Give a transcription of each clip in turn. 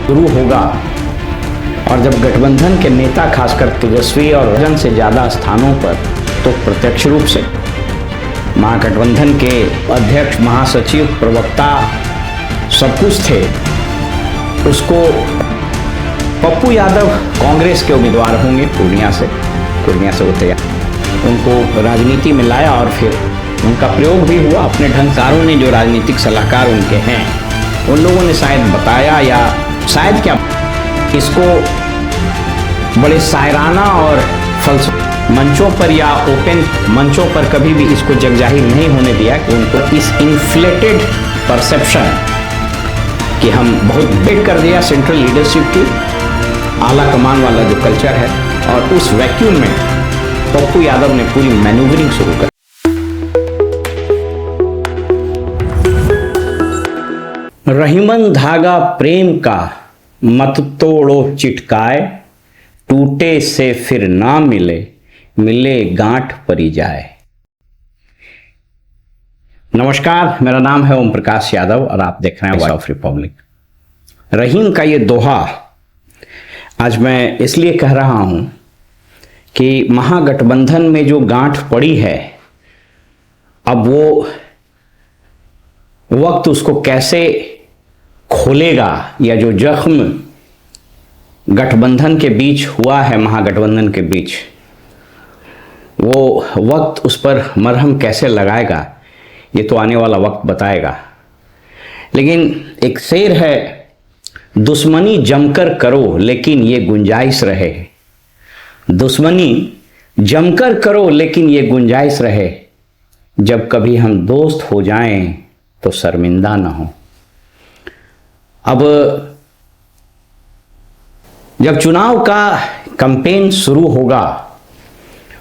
शुरू होगा और जब गठबंधन के नेता खासकर तेजस्वी और दर्जन से ज़्यादा स्थानों पर तो प्रत्यक्ष रूप से महागठबंधन के अध्यक्ष, महासचिव, प्रवक्ता सब कुछ थे, उसको पप्पू यादव कांग्रेस के उम्मीदवार होंगे पूर्णिया से वो तैयार उनको राजनीति में लाया और फिर उनका प्रयोग भी हुआ अपने ढंगकारों ने, जो राजनीतिक सलाहकार उनके हैं उन लोगों ने शायद बताया या शायद क्या इसको बड़े शायराना और फलसफी मंचों पर या ओपन मंचों पर कभी भी इसको जगजाहिर नहीं होने दिया कि उनको इस इन्फ्लेटेड परसेप्शन कि हम बहुत बेट कर दिया सेंट्रल लीडरशिप की, आला कमान वाला जो कल्चर है, और उस वैक्यूम में पप्पू यादव ने पूरी मैन्यूवरिंग शुरू कर। रहीमन धागा प्रेम का मत तोड़ो चिटकाए, टूटे से फिर ना मिले, मिले गांठ परी जाए। नमस्कार, मेरा नाम है ओम प्रकाश यादव और आप देख रहे हैं वॉइस ऑफ रिपब्लिक। रहीम का ये दोहा आज मैं इसलिए कह रहा हूं कि महागठबंधन में जो गांठ पड़ी है, अब वो वक्त उसको कैसे खोलेगा, या जो जख्म गठबंधन के बीच हुआ है, महागठबंधन के बीच, वो वक्त उस पर मरहम कैसे लगाएगा, ये तो आने वाला वक्त बताएगा। लेकिन एक शेर है, दुश्मनी जमकर करो लेकिन ये गुंजाइश रहे, दुश्मनी जमकर करो लेकिन ये गुंजाइश रहे, जब कभी हम दोस्त हो जाएं तो शर्मिंदा ना हो। अब जब चुनाव का कैंपेन शुरू होगा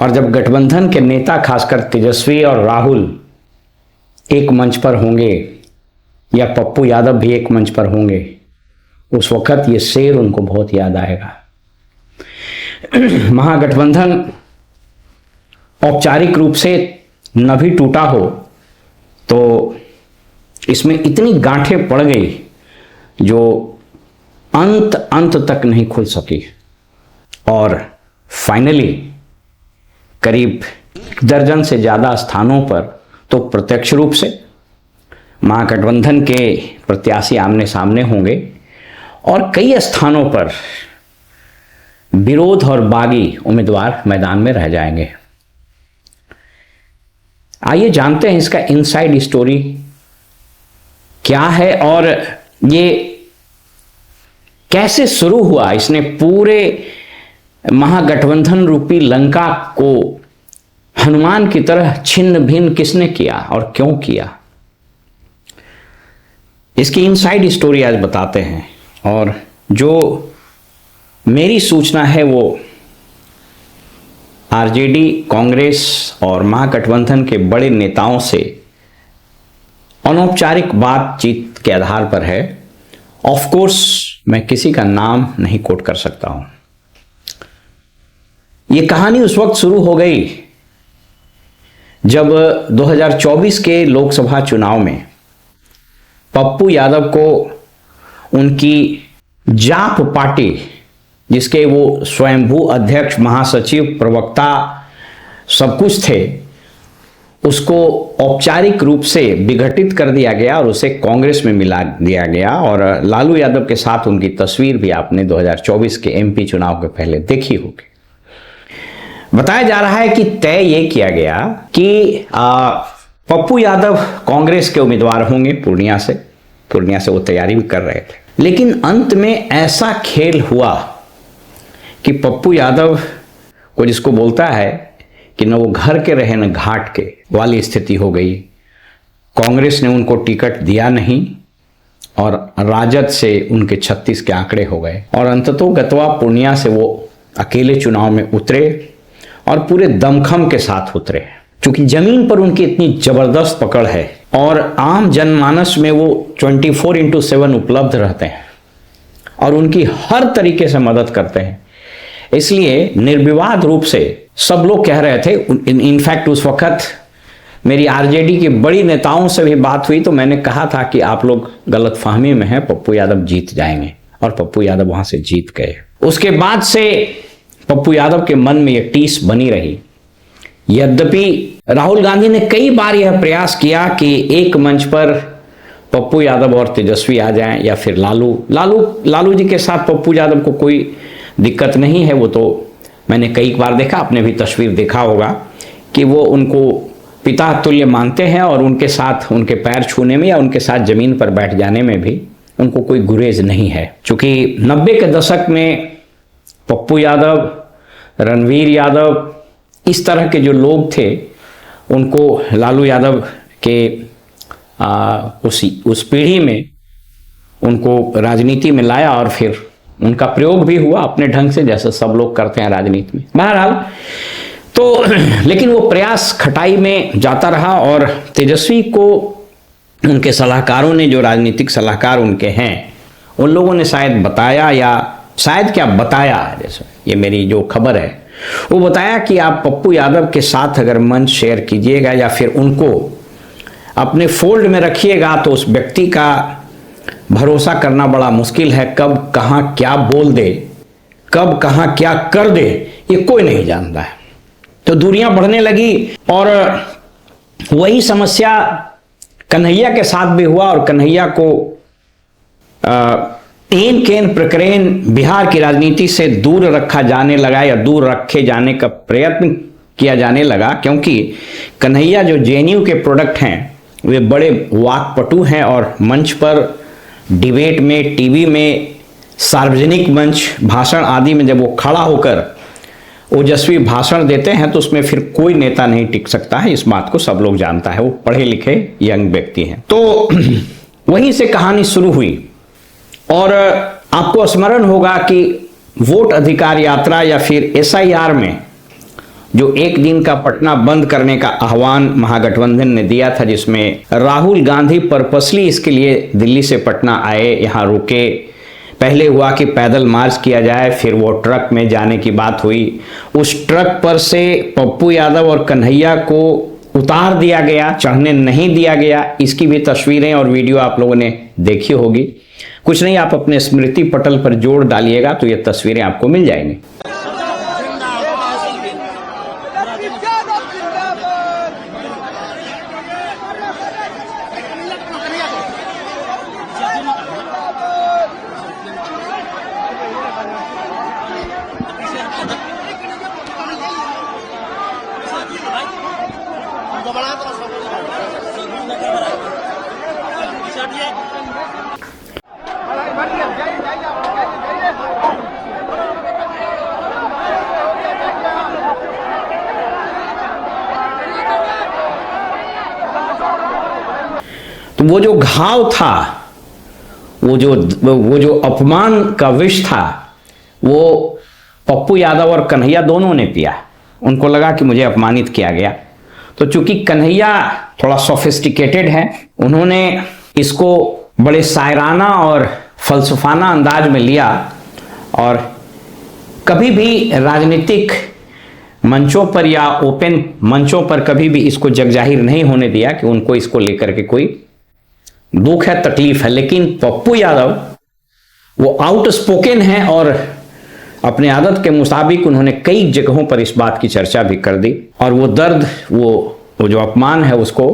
और जब गठबंधन के नेता खासकर तेजस्वी और राहुल एक मंच पर होंगे या पप्पू यादव भी एक मंच पर होंगे, उस वक्त ये शेर उनको बहुत याद आएगा। महागठबंधन औपचारिक रूप से न भी टूटा हो तो इसमें इतनी गांठें पड़ गई जो अंत तक नहीं खुल सकी, और फाइनली करीब दर्जन से ज़्यादा स्थानों पर तो प्रत्यक्ष रूप से महागठबंधन के प्रत्याशी आमने सामने होंगे और कई स्थानों पर विरोध और बागी उम्मीदवार मैदान में रह जाएंगे। आइए जानते हैं इसका इनसाइड स्टोरी क्या है और ये कैसे शुरू हुआ। इसने पूरे महागठबंधन रूपी लंका को हनुमान की तरह छिन्न भिन्न किसने किया और क्यों किया, इसकी इनसाइड स्टोरी आज बताते हैं। और जो मेरी सूचना है वो आरजेडी, कांग्रेस और महागठबंधन के बड़े नेताओं से अनौपचारिक बातचीत के आधार पर है। ऑफ कोर्स मैं किसी का नाम नहीं कोट कर सकता हूं। यह कहानी उस वक्त शुरू हो गई जब 2024 के लोकसभा चुनाव में पप्पू यादव को उनकी जाप पार्टी, जिसके वो स्वयंभू अध्यक्ष, महासचिव, प्रवक्ता सब कुछ थे, उसको औपचारिक रूप से विघटित कर दिया गया और उसे कांग्रेस में मिला दिया गया। और लालू यादव के साथ उनकी तस्वीर भी आपने 2024 के एमपी चुनाव के पहले देखी होगी। बताया जा रहा है कि तय ये किया गया कि पप्पू यादव कांग्रेस के उम्मीदवार होंगे पूर्णिया से वो तैयारी भी कर रहे थे। लेकिन अंत में ऐसा खेल हुआ कि पप्पू यादव को, जिसको बोलता है कि न वो घर के रहे न घाट के वाली स्थिति हो गई। कांग्रेस ने उनको टिकट दिया नहीं और राजद से उनके 36 के आंकड़े हो गए और अंततोगत्वा पूर्णिया से वो अकेले चुनाव में उतरे और पूरे दमखम के साथ उतरे। क्योंकि जमीन पर उनकी इतनी जबरदस्त पकड़ है और आम जनमानस में वो 24/7 उपलब्ध रहते हैं और उनकी हर तरीके से मदद करते हैं। इसलिए निर्विवाद रूप से सब लोग कह रहे थे। इनफैक्ट उस वक्त मेरी आरजेडी की बड़ी नेताओं से भी बात हुई तो मैंने कहा था कि आप लोग गलतफहमी में हैं, पप्पू यादव जीत जाएंगे। और पप्पू यादव वहां से जीत गए। उसके बाद से पप्पू यादव के मन में यह टीस बनी रही। यद्यपि राहुल गांधी ने कई बार यह प्रयास किया कि एक मंच पर पप्पू यादव और तेजस्वी आ जाएं, या फिर लालू जी के साथ पप्पू यादव को कोई दिक्कत नहीं है। वो तो मैंने कई बार देखा, आपने भी तस्वीर देखा होगा कि वो उनको पिता तुल्य मानते हैं और उनके साथ उनके पैर छूने में या उनके साथ जमीन पर बैठ जाने में भी उनको कोई गुरेज नहीं है। चूंकि 90 के दशक में पप्पू यादव, रणवीर यादव, इस तरह के जो लोग थे, उनको लालू यादव के उस पीढ़ी में उनको राजनीति में लाया और फिर उनका प्रयोग भी हुआ अपने ढंग से, जैसे सब लोग करते हैं राजनीति में। बहरहाल तो लेकिन वो प्रयास खटाई में जाता रहा और तेजस्वी को उनके सलाहकारों ने, जो राजनीतिक सलाहकार उनके हैं, उन लोगों ने शायद बताया, या शायद क्या बताया, जैसे ये मेरी जो खबर है वो बताया कि आप पप्पू यादव के साथ अगर मंच शेयर कीजिएगा या फिर उनको अपने फोल्ड में रखिएगा तो उस व्यक्ति का भरोसा करना बड़ा मुश्किल है। कब कहां क्या बोल दे, कब कहां क्या कर दे, ये कोई नहीं जानता है। तो दूरियां बढ़ने लगी और वही समस्या कन्हैया के साथ भी हुआ और कन्हैया को एन केन प्रकरण बिहार की राजनीति से दूर रखा जाने लगा या दूर रखे जाने का प्रयत्न किया जाने लगा, क्योंकि कन्हैया जो जेएनयू के प्रोडक्ट हैं वे बड़े वाकपटु हैं और मंच पर, डिबेट में, टीवी में, सार्वजनिक मंच, भाषण आदि में जब वो खड़ा होकर ओजस्वी भाषण देते हैं तो उसमें फिर कोई नेता नहीं टिक सकता है। इस बात को सब लोग जानता है, वो पढ़े लिखे यंग व्यक्ति हैं। तो वहीं से कहानी शुरू हुई और आपको स्मरण होगा कि वोट अधिकार यात्रा या फिर एसआईआर में जो एक दिन का पटना बंद करने का आह्वान महागठबंधन ने दिया था, जिसमें राहुल गांधी पर्पसली इसके लिए दिल्ली से पटना आए, यहाँ रुके। पहले हुआ कि पैदल मार्च किया जाए, फिर वो ट्रक में जाने की बात हुई। उस ट्रक पर से पप्पू यादव और कन्हैया को उतार दिया गया, चढ़ने नहीं दिया गया। इसकी भी तस्वीरें और वीडियो आप लोगों ने देखी होगी। कुछ नहीं, आप अपने स्मृति पटल पर जोड़ डालिएगा तो ये तस्वीरें आपको मिल जाएंगी। तो वो जो घाव था, वो जो अपमान का विष था, वो पप्पू यादव और कन्हैया दोनों ने पिया। उनको लगा कि मुझे अपमानित किया गया। तो चूंकि कन्हैया थोड़ा सोफिस्टिकेटेड है, उन्होंने इसको बड़े शायराना और फलसफाना अंदाज में लिया और कभी भी राजनीतिक मंचों पर या ओपन मंचों पर कभी भी इसको जगजाहिर नहीं होने दिया कि उनको इसको लेकर के कोई दुख है, तकलीफ है। लेकिन पप्पू यादव वो आउटस्पोकन है और अपने आदत के मुताबिक उन्होंने कई जगहों पर इस बात की चर्चा भी कर दी और वो दर्द, वो जो अपमान है, उसको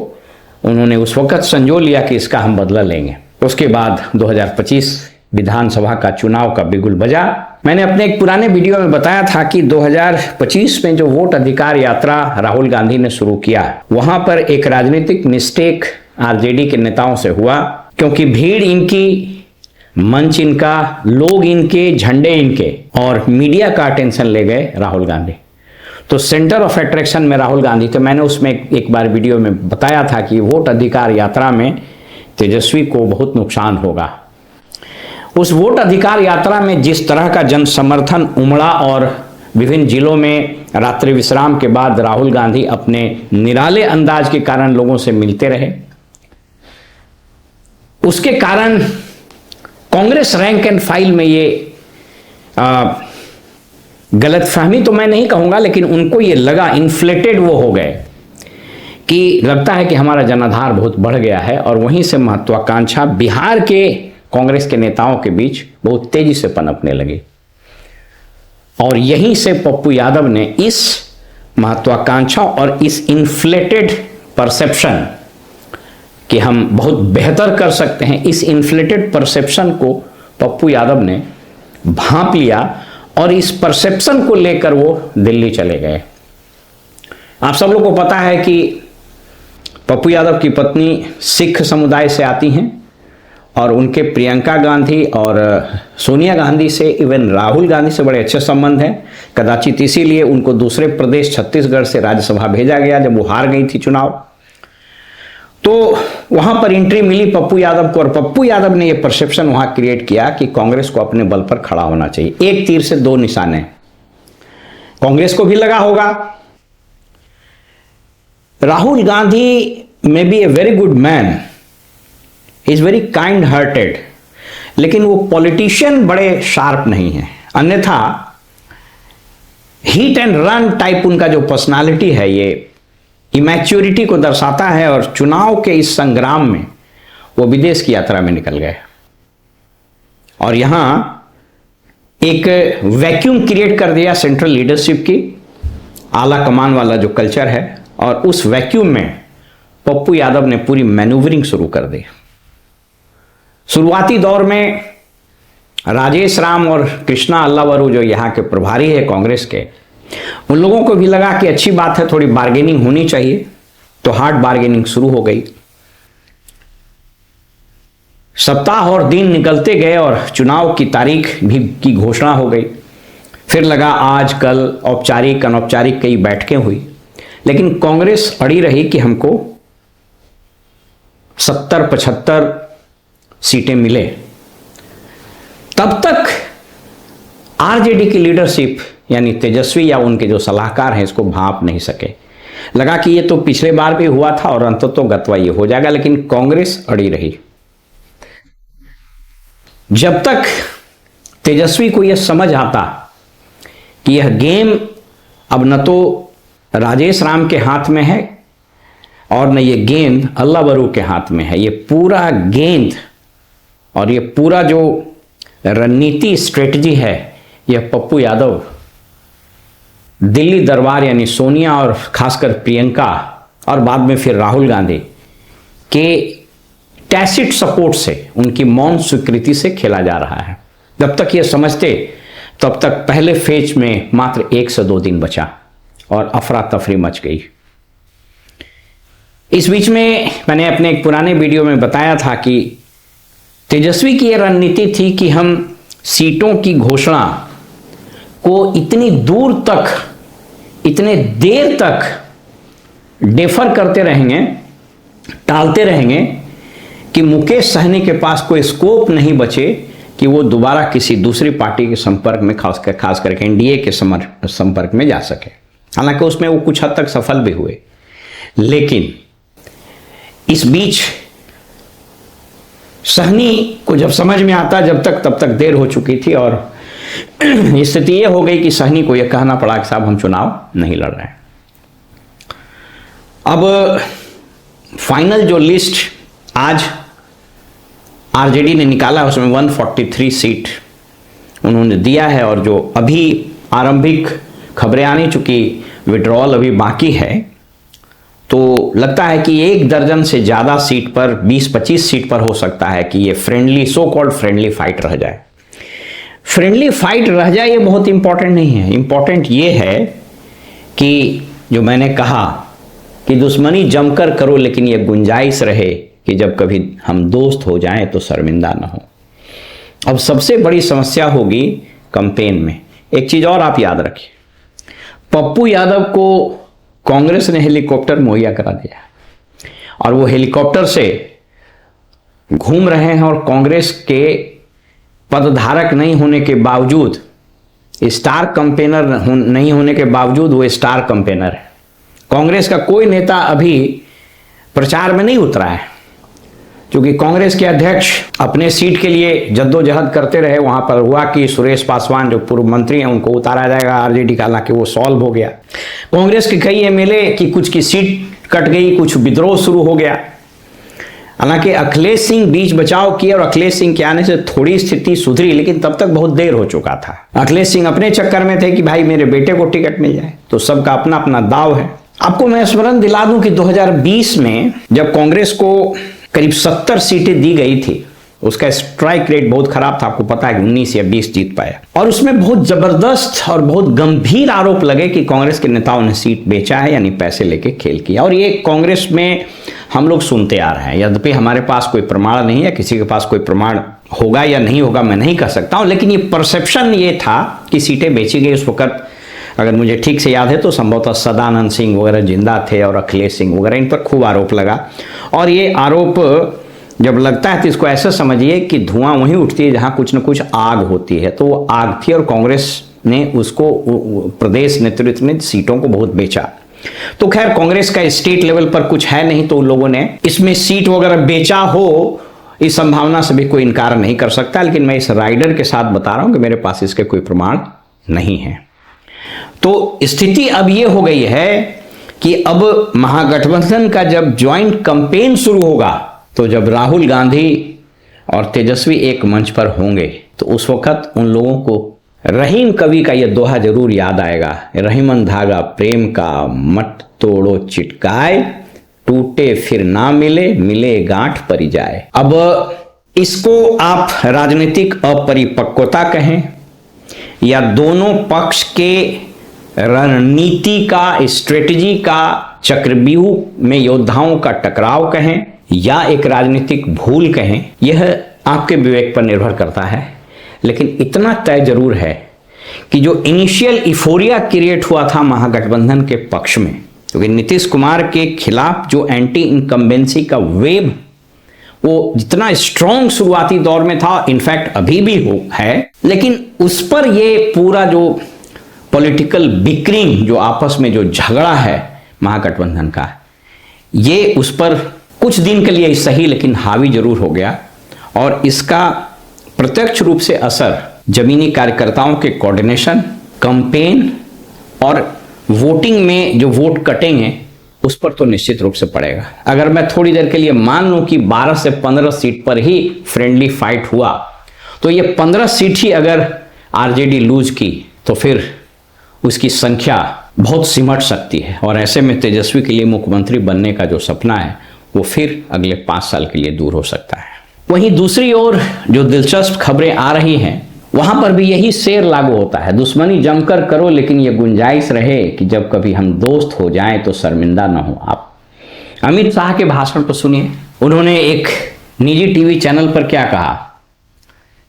उन्होंने उस वक्त संजो लिया कि इसका हम बदला लेंगे। उसके बाद 2025 विधानसभा का चुनाव का बिगुल बजा। मैंने अपने एक पुराने वीडियो में बताया था कि 2025 में जो वोट अधिकार यात्रा राहुल गांधी ने शुरू किया, वहां पर एक राजनीतिक मिस्टेक आरजेडी के नेताओं से हुआ, क्योंकि भीड़ इनकी, मंच इनका, लोग इनके, झंडे इनके और मीडिया का अटेंशन ले गए राहुल गांधी। तो सेंटर ऑफ अट्रैक्शन में राहुल गांधी। तो मैंने उसमें एक बार वीडियो में बताया था कि वोट अधिकार यात्रा में तेजस्वी को बहुत नुकसान होगा। उस वोट अधिकार यात्रा में जिस तरह का जन समर्थन उमड़ा और विभिन्न जिलों में रात्रि विश्राम के बाद राहुल गांधी अपने निराले अंदाज के कारण लोगों से मिलते रहे, उसके कारण कांग्रेस रैंक एंड फाइल में ये गलतफहमी तो मैं नहीं कहूंगा, लेकिन उनको ये लगा, इन्फ्लेटेड वो हो गए कि लगता है कि हमारा जनाधार बहुत बढ़ गया है। और वहीं से महत्वाकांक्षा बिहार के कांग्रेस के नेताओं के बीच बहुत तेजी से पनपने लगी। और यहीं से पप्पू यादव ने इस महत्वाकांक्षा और इस इन्फ्लेटेड परसेप्शन कि हम बहुत बेहतर कर सकते हैं, इस इन्फ्लेटेड परसेप्शन को पप्पू यादव ने भांप लिया और इस परसेप्शन को लेकर वो दिल्ली चले गए। आप सब लोग को पता है कि पप्पू यादव की पत्नी सिख समुदाय से आती हैं और उनके प्रियंका गांधी और सोनिया गांधी से, इवन राहुल गांधी से बड़े अच्छे संबंध हैं। कदाचित इसीलिए उनको दूसरे प्रदेश छत्तीसगढ़ से राज्यसभा भेजा गया जब वो हार गई थी चुनाव। तो वहां पर एंट्री मिली पप्पू यादव को और पप्पू यादव ने यह परसेप्शन वहां क्रिएट किया कि कांग्रेस को अपने बल पर खड़ा होना चाहिए। एक तीर से दो निशाने कांग्रेस को भी लगा होगा। Rahul Gandhi may be a very good man, is very kind hearted, लेकिन वो पॉलिटिशियन बड़े शार्प नहीं है। अन्यथा हिट एंड रन टाइप उनका जो पर्सनालिटी है ये इमैच्योरिटी को दर्शाता है। और चुनाव के इस संग्राम में वो विदेश की यात्रा में निकल गए और यहां एक वैक्यूम क्रिएट कर दिया सेंट्रल लीडरशिप की, आला कमान वाला जो कल्चर है। और उस वैक्यूम में पप्पू यादव ने पूरी मैन्यूवरिंग शुरू कर दी। शुरुआती दौर में राजेश राम और कृष्णा अल्लावरू जो यहाँ के प्रभारी है कांग्रेस के, उन लोगों को भी लगा कि अच्छी बात है, थोड़ी बार्गेनिंग होनी चाहिए। तो हार्ड बार्गेनिंग शुरू हो गई। सप्ताह और दिन निकलते गए और चुनाव की तारीख भी की घोषणा हो गई। फिर लगा आज कल औपचारिक अनौपचारिक कई बैठकें हुई, लेकिन कांग्रेस अड़ी रही कि हमको 70-75 सीटें मिले। तब तक आरजेडी की लीडरशिप यानी तेजस्वी या उनके जो सलाहकार हैं इसको भांप नहीं सके। लगा कि ये तो पिछले बार भी हुआ था और अंततः ये हो जाएगा, लेकिन कांग्रेस अड़ी रही। जब तक तेजस्वी को यह समझ आता कि यह गेम अब न तो राजेश राम के हाथ में है और न ये गेंद अल्लावरू के हाथ में है, ये पूरा गेंद और ये पूरा जो रणनीति स्ट्रेटजी है यह पप्पू यादव दिल्ली दरबार यानी सोनिया और खासकर प्रियंका और बाद में फिर राहुल गांधी के टैसिट सपोर्ट से, उनकी मौन स्वीकृति से खेला जा रहा है। जब तक ये समझते तब तक पहले फेज में मात्र 1 से 2 दिन बचा और अफरा तफरी मच गई। इस बीच में मैंने अपने एक पुराने वीडियो में बताया था कि तेजस्वी की यह रणनीति थी कि हम सीटों की घोषणा को इतनी दूर तक, इतने देर तक डेफर करते रहेंगे, टालते रहेंगे कि मुकेश सहनी के पास कोई स्कोप नहीं बचे कि वो दोबारा किसी दूसरी पार्टी के संपर्क में, खास करके एनडीए के संपर्क में जा सके। हालांकि उसमें वो कुछ हद तक सफल भी हुए, लेकिन इस बीच सहनी को जब समझ में आता तब तक देर हो चुकी थी और स्थिति यह हो गई कि सहनी को यह कहना पड़ा कि साहब हम चुनाव नहीं लड़ रहे हैं। अब फाइनल जो लिस्ट आज आरजेडी ने निकाला उसमें 143 सीट उन्होंने दिया है और जो अभी आरंभिक खबरें आनी, चूंकि विड्रॉल अभी बाकी है, तो लगता है कि 1 दर्जन से ज़्यादा सीट पर, 20-25 सीट पर हो सकता है कि ये friendly, so called friendly fight रह जाए। फ्रेंडली फाइट रह जाए ये बहुत इंपॉर्टेंट नहीं है। इंपॉर्टेंट ये है कि जो मैंने कहा कि दुश्मनी जमकर करो, लेकिन ये गुंजाइश रहे कि जब कभी हम दोस्त हो जाएं तो शर्मिंदा ना हो। अब सबसे बड़ी समस्या होगी कैंपेन में। एक चीज़ और आप याद रखिए, पप्पू यादव को कांग्रेस ने हेलीकॉप्टर मुहैया करा दिया और वो हेलीकॉप्टर से घूम रहे हैं और कांग्रेस के पदधारक नहीं होने के बावजूद, स्टार कैंपेनर नहीं होने के बावजूद वो स्टार कैंपेनर है। कांग्रेस का कोई नेता अभी प्रचार में नहीं उतरा है, क्योंकि कांग्रेस के अध्यक्ष अपने सीट के लिए जद्दोजहद करते रहे। वहां पर हुआ कि सुरेश पासवान जो पूर्व मंत्री हैं उनको उतारा जाएगा आरजेडी का, हालांकि वो सॉल्व हो गया। कांग्रेस के कई एमएलए की कुछ की सीट कट गई, कुछ विद्रोह शुरू हो गया। हालांकि अखिलेश सिंह बीच बचाव किए और अखिलेश सिंह के आने से थोड़ी स्थिति सुधरी, लेकिन तब तक बहुत देर हो चुका था। अखिलेश सिंह अपने चक्कर में थे कि भाई मेरे बेटे को टिकट मिल जाए, तो सबका अपना अपना दाव है। आपको मैं स्मरण दिला दूं कि 2020 में जब कांग्रेस को करीब 70 सीटें दी गई थी, उसका स्ट्राइक रेट बहुत खराब था, आपको पता है कि 19 या 20 जीत पाया, और उसमें बहुत जबरदस्त और बहुत गंभीर आरोप लगे कि कांग्रेस के नेताओं ने सीट बेचा है, यानी पैसे लेके खेल किया। और ये कांग्रेस में हम लोग सुनते आ रहे हैं, यद्यपि हमारे पास कोई प्रमाण नहीं है, किसी के पास कोई प्रमाण होगा या नहीं होगा मैं नहीं कह सकता हूं, लेकिन ये परसेप्शन ये था कि सीटें बेची गई। उस वक्त अगर मुझे ठीक से याद है तो संभवतः सदानंद सिंह वगैरह जिंदा थे और अखिलेश सिंह वगैरह, इन पर खूब आरोप लगा। और ये आरोप जब लगता है तो इसको ऐसा समझिए कि धुआं वहीं उठती है जहां कुछ न कुछ आग होती है, तो वो आग थी और कांग्रेस ने उसको, प्रदेश नेतृत्व ने सीटों को बहुत बेचा। तो खैर कांग्रेस का स्टेट लेवल पर कुछ है नहीं, तो उन लोगों ने इसमें सीट वगैरह बेचा हो, इस संभावना से भी कोई इनकार नहीं कर सकता। लेकिन मैं इस राइडर के साथ बता रहा हूं कि मेरे पास इसके कोई प्रमाण नहीं है। तो स्थिति अब यह हो गई है कि अब महागठबंधन का जब ज्वाइंट कैंपेन शुरू होगा, तो जब राहुल गांधी और तेजस्वी एक मंच पर होंगे, तो उस वक्त उन लोगों को रहीम कवि का यह दोहा जरूर याद आएगा, रहीमन धागा प्रेम का मत तोड़ो चिटकाए, टूटे फिर ना मिले, मिले गांठ परी जाए। अब इसको आप राजनीतिक अपरिपक्वता कहें या दोनों पक्ष के रणनीति का, स्ट्रेटजी का, चक्रव्यूह में योद्धाओं का टकराव कहें या एक राजनीतिक भूल कहें, यह आपके विवेक पर निर्भर करता है। लेकिन इतना तय जरूर है कि जो इनिशियल इफोरिया क्रिएट हुआ था महागठबंधन के पक्ष में, क्योंकि नीतीश कुमार के खिलाफ जो एंटी इनकम्बेंसी का वेव वो जितना स्ट्रॉन्ग शुरुआती दौर में था, इनफैक्ट अभी भी है, लेकिन उस पर ये पूरा जो पॉलिटिकल बिकरिंग, जो आपस में जो झगड़ा है महागठबंधन का, ये उस पर कुछ दिन के लिए सही लेकिन हावी जरूर हो गया। और इसका प्रत्यक्ष रूप से असर जमीनी कार्यकर्ताओं के कोऑर्डिनेशन, कैंपेन और वोटिंग में जो वोट कटेंगे उस पर तो निश्चित रूप से पड़ेगा। अगर मैं थोड़ी देर के लिए मान लूं कि 12 से 15 सीट पर ही फ्रेंडली फाइट हुआ, तो ये 15 सीट ही अगर आरजेडी लूज की तो फिर उसकी संख्या बहुत सिमट सकती है, और ऐसे में तेजस्वी के लिए मुख्यमंत्री बनने का जो सपना है वो फिर अगले 5 साल के लिए दूर हो सकता है। वहीं दूसरी ओर जो दिलचस्प खबरें आ रही हैं, वहां पर भी यही शेर लागू होता है, दुश्मनी जमकर करो लेकिन ये गुंजाइश रहे कि जब कभी हम दोस्त हो जाएं तो शर्मिंदा ना हो आप। अमित शाह के भाषण पर सुनिए, उन्होंने एक निजी टीवी चैनल पर क्या कहा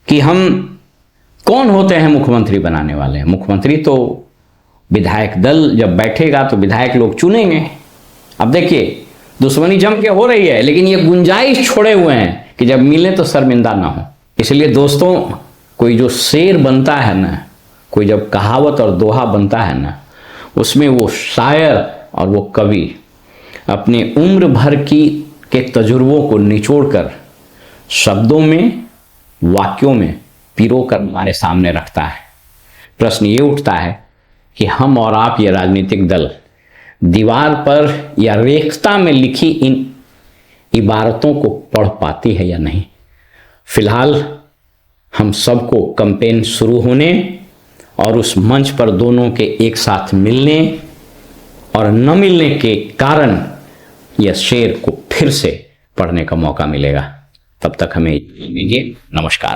कि हम कौन होते हैं मुख्यमंत्री बनाने वाले हैं, मुख्यमंत्री तो विधायक दल जब बैठेगा तो विधायक लोग चुनेंगे। अब देखिए दुश्मनी जम के हो रही है, लेकिन ये गुंजाइश छोड़े हुए हैं कि जब मिले तो शर्मिंदा ना हो। इसलिए दोस्तों, कोई जो शेर बनता है ना, कोई जब कहावत और दोहा बनता है ना, उसमें वो शायर और वो कवि अपने उम्र भर के तजुर्बों को निचोड़कर शब्दों में, वाक्यों में पिरोकर हमारे सामने रखता है। प्रश्न ये उठता है कि हम और आप, ये राजनीतिक दल, दीवार पर या रेखता में लिखी इन इबारतों को पढ़ पाती है या नहीं। फिलहाल हम सबको कैंपेन शुरू होने और उस मंच पर दोनों के एक साथ मिलने और न मिलने के कारण यह शेर को फिर से पढ़ने का मौका मिलेगा। तब तक हमें दीजिए, नमस्कार।